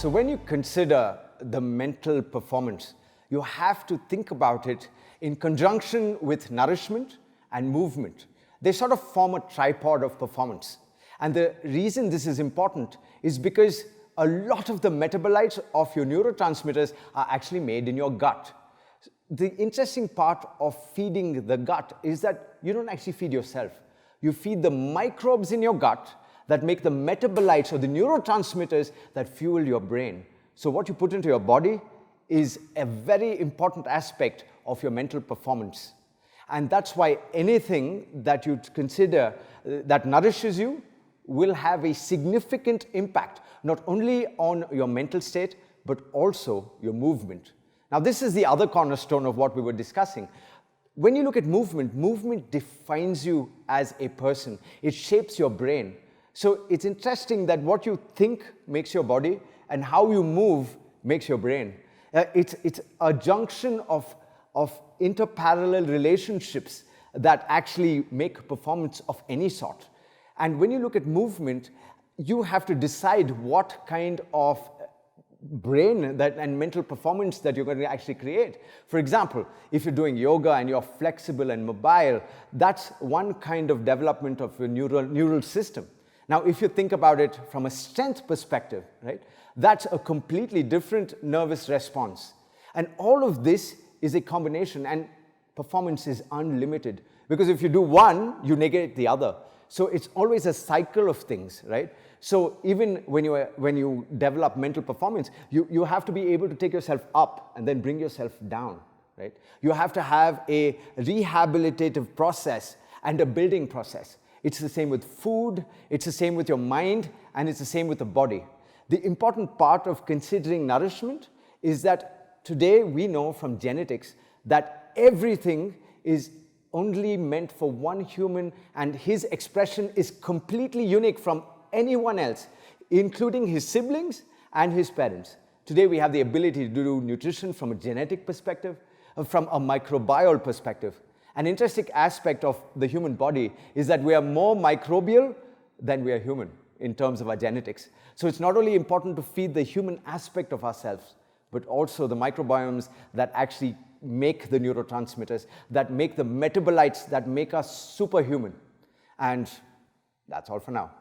So when you consider the mental performance, you have to think about it in conjunction with nourishment and movement. They sort of form a tripod of performance. And the reason this is important is because a lot of the metabolites of your neurotransmitters are actually made in your gut. The interesting part of feeding the gut is that you don't actually feed yourself. You feed the microbes in your gut that make the metabolites or the neurotransmitters that fuel your brain. So what you put into your body is a very important aspect of your mental performance. And that's why anything that you consider that nourishes you will have a significant impact, not only on your mental state, but also your movement. Now, this is the other cornerstone of what we were discussing. When you look at movement, movement defines you as a person. It shapes your brain. So it's interesting that what you think makes your body and how you move makes your brain. It's a junction of interparallel relationships that actually make performance of any sort. And when you look at movement, you have to decide what kind of brain and mental performance that you're going to actually create. For example, if you're doing yoga and you're flexible and mobile, that's one kind of development of your neural system. Now, if you think about it from a strength perspective, right, that's a completely different nervous response. And all of this is a combination, and performance is unlimited. Because if you do one, you negate the other. So it's always a cycle of things, right? So even when you develop mental performance, you have to be able to take yourself up and then bring yourself down, right? You have to have a rehabilitative process and a building process. It's the same with food, it's the same with your mind, and it's the same with the body. The important part of considering nourishment is that today we know from genetics that everything is only meant for one human, and his expression is completely unique from anyone else, including his siblings and his parents. Today we have the ability to do nutrition from a genetic perspective, from a microbial perspective. An interesting aspect of the human body is that we are more microbial than we are human in terms of our genetics. So it's not only important to feed the human aspect of ourselves, but also the microbiomes that actually make the neurotransmitters, that make the metabolites that make us superhuman. And that's all for now.